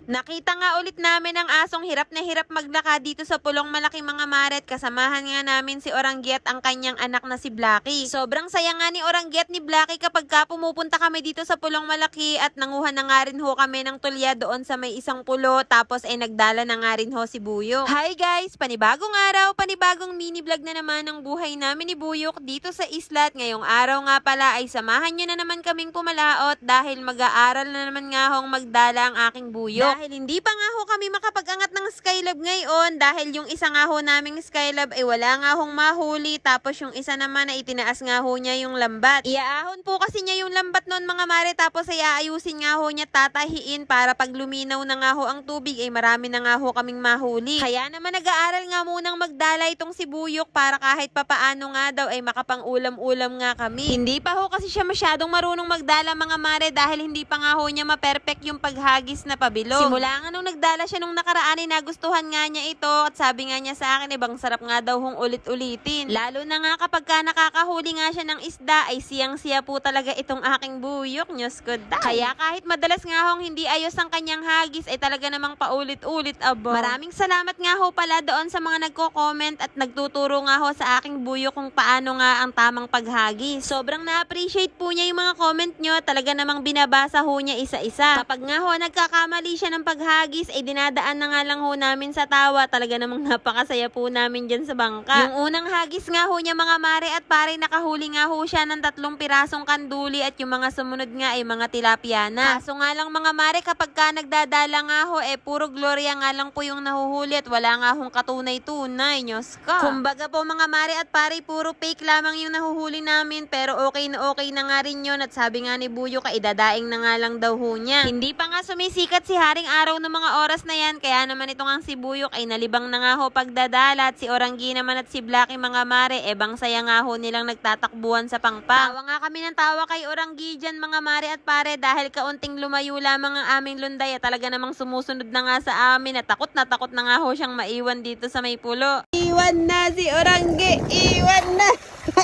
Nakita nga ulit namin ang asong hirap na hirap maglakad dito sa pulong malaki mga maret. Kasamahan nga namin si Oranggi at ang kanyang anak na si Blacky. Sobrang saya nga ni Oranggi at ni Blacky kapag ka pumupunta kami dito sa pulong malaki at nanguha na nga rin ho kami ng tulya doon sa may isang pulo. Tapos ay nagdala na nga rin ho si Buyok. Hi guys! Panibagong araw, panibagong mini vlog na naman ng buhay namin ni Buyok dito sa isla. At ngayong araw nga pala ay samahan nyo na naman kaming pumalaot dahil mag-aaral na naman nga hong magdala ang aking Buyok. Dahil hindi pa nga ho kami makapag-angat ng Skylab ngayon dahil yung isa nga ho naming Skylab ay wala nga hong mahuli, tapos yung isa naman ay itinaas nga ho niya yung lambat. Iaahon po kasi niya yung lambat noon mga mare, tapos ay aayusin nga ho niya, tatahiin para pag luminaw na nga ho ang tubig ay marami na nga ho kaming mahuli. Kaya naman nag-aaral nga munang magdala itong si Buyok para kahit papaano nga daw ay makapang-ulam-ulam nga kami. Hindi pa ho kasi siya masyadong marunong magdala mga mare dahil hindi pa nga ho niya ma-perfect yung paghagis na pabilog. Simula nga nung nagdala siya nung nakaraan ay nagustuhan nga niya ito at sabi nga niya sa akin ibang sarap nga daw hong ulit-ulitin. Lalo na nga kapag ka nakakahuli nga siya ng isda ay siyang-siya po talaga itong aking Buyok. Diyos ko da. Kaya kahit madalas nga hong hindi ayos ang kanyang hagis ay talaga namang paulit-ulit abo. Maraming salamat nga ho pala doon sa mga nagko-comment at nagtuturo nga ho sa aking Buyok kung paano nga ang tamang paghagis. Sobrang na-appreciate po niya yung mga comment nyo. Talaga namang binabasa ho niya isa-isa. Kapag nga ho nagkakamali siya ng paghagis ay dinadaan na nga lang ho namin sa tawa. Talaga namang napakasaya po namin dyan sa bangka. Yung unang hagis nga ho niya mga mare at pare, nakahuli nga ho siya ng 3 pirasong kanduli at yung mga sumunod nga ay mga tilapia na. Kaso nga lang mga mare, kapag ka nagdadala nga ho puro Gloria nga lang po yung nahuhuli at wala nga hong katunay-tunay. Diyos ko. Kumbaga po mga mare at pare, puro fake lamang yung nahuhuli namin, pero okay na nga rin yun. At sabi nga ni Buyo ka idadaing na nga lang daw ho niya. Hindi pa nga sumisikat si Haring Araw ng mga oras na yan, kaya naman ito nga si Buyok ay nalibang na nga ho pagdadala. At si Oranggi naman at si Blacky mga mare, bang saya nga ho nilang nagtatakbuhan sa pangpang. Tawa nga kami ng tawa kay Oranggi dyan mga mare at pare dahil kaunting lumayo lamang ang aming lunday at talaga namang sumusunod na nga sa amin at takot na nga ho siyang maiwan dito sa may pulo. Iwan na si Oranggi! Iwan na!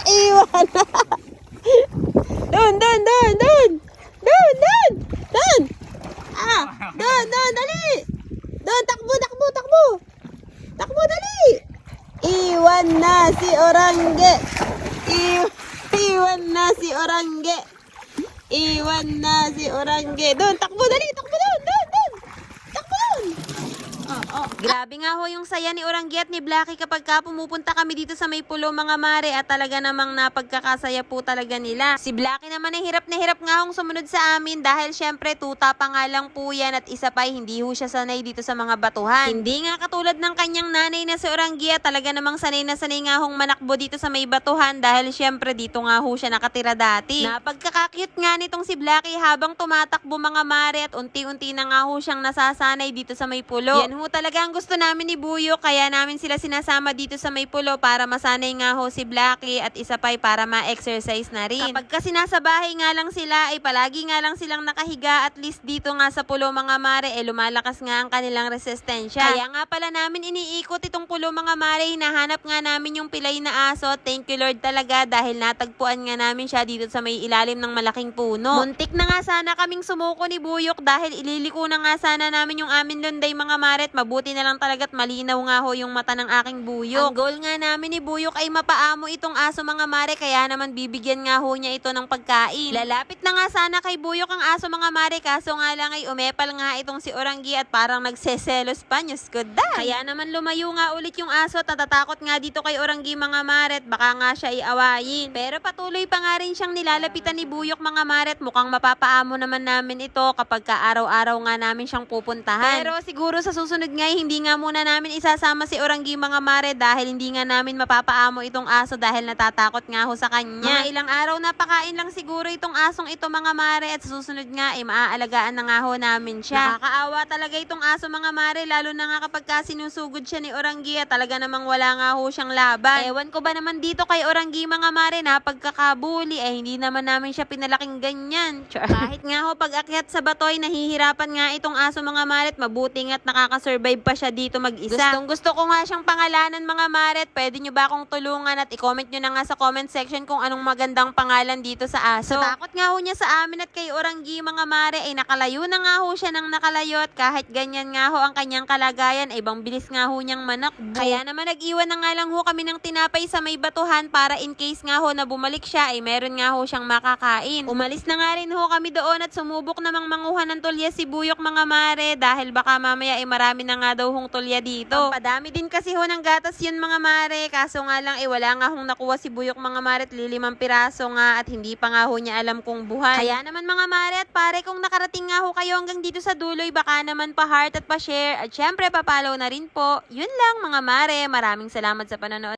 Iwan na! Doon! Doon, dali! Doon, takbo, dali! Iwan na si Oranggi! Iwan na si Oranggi! Iwan na si Oranggi! Doon, takbo, dali! Takbo doon! Takbo doon! Grabe nga ho yung saya ni Oranggi at ni Blacky kapag ka pumupunta kami dito sa may pulo mga mare at talaga namang napagkakasaya po talaga nila. Si Blacky naman ay hirap na hirap nga hong sumunod sa amin dahil syempre tuta pa nga lang po yan at isa pa hindi ho siya sanay dito sa mga batuhan. Hindi nga katulad ng kanyang nanay na si Oranggi at talaga namang sanay na sanay nga hong manakbo dito sa may batuhan dahil syempre dito nga ho siya nakatira dati. Napagkakakyut nga nitong si Blacky habang tumatakbo mga mare at unti-unti na nga ho siyang nasasanay dito sa may pulo. Yan ho talaga ang gusto namin ni Buyo, kaya namin sila sinasama dito sa may pulo para masanay nga ho si Blacky at isa pa para ma-exercise na rin. Kapag kasi nasa bahay nga lang sila ay palagi nga lang silang nakahiga, at least dito nga sa pulo mga mare lumalakas nga ang kanilang resistensya. Kaya nga pala namin iniikot itong pulo mga mare, hinahanap nga namin yung pilay na aso. Thank you Lord talaga dahil natagpuan nga namin siya dito sa may ilalim ng malaking puno. Muntik na nga sana kaming sumuko ni Buyok dahil ililiko na nga sana namin yung amin lunday mga mare, at mabuti na lang talaga at malinaw nga ho yung mata ng aking Buyok. Ang goal nga namin ni Buyok ay mapaamo itong aso mga mare, kaya naman bibigyan nga ho niya ito ng pagkain. Lalapit na nga sana kay Buyok ang aso mga mare, kaso nga lang ay umepal nga itong si Oranggi at parang nagseselos pa. Diyos ko da. Kaya naman lumayo nga ulit yung aso at natatakot nga dito kay Oranggi mga mare at baka nga siya iawayin. Pero patuloy pa nga rin siyang nilalapitan ni Buyok mga mare at mukhang mapapaamo naman namin ito kapag ka araw-araw nga namin siyang pupuntahan. Pero siguro sa susunod nga hindi nga muna namin isasama si Oranggi mga mare dahil hindi nga namin mapapaamo itong aso dahil natatakot nga ho sa kanya. Mga ilang araw na pakain lang siguro itong asong ito mga mare at sa susunod nga maaalagaan na nga ho namin siya. Nakakaawa talaga itong aso mga mare, lalo na nga kapag ka sinusugod siya ni Oranggi at talaga namang wala nga ho siyang laban. Ewan ko ba naman dito kay Oranggi mga mare na pagkakabuli hindi naman namin siya pinalaking ganyan. Kahit nga ho pag akyat sa batoy nahihirapan nga itong aso mga mare at mabuti nga't nakakasurvive pa pa siya dito mag-isa. Gustong gusto ko nga siyang pangalanan mga mare, at pwede nyo ba akong tulungan at i-comment nyo na nga sa comment section kung anong magandang pangalan dito sa aso. Sa takot nga ho niya sa amin at kay Oranggi mga mare ay nakalayo na nga ho siya ng nakalayo, at kahit ganyan nga ho ang kanyang kalagayan ay ibang bilis nga ho niyang manakbo. Kaya naman nag-iwan na nga lang ho kami ng tinapay sa may batuhan para in case nga ho na bumalik siya ay meron nga ho siyang makakain. Umalis na nga rin ho kami doon at sumubok namang manguha ng tulya si Buyok mga mare, dahil baka mamaya ay marami na nga daw hong tulya dito. Padami din kasi ho ng gatas yun mga mare, kaso nga lang wala nga hong nakuha si Buyok mga mare at 5 piraso nga, at hindi pa nga ho niya alam kung buhay. Kaya naman mga mare at pare, kung nakarating nga ho kayo hanggang dito sa duloy, baka naman pa-heart at pa-share at syempre pa-follow na rin po. Yun lang mga mare, maraming salamat sa panonood.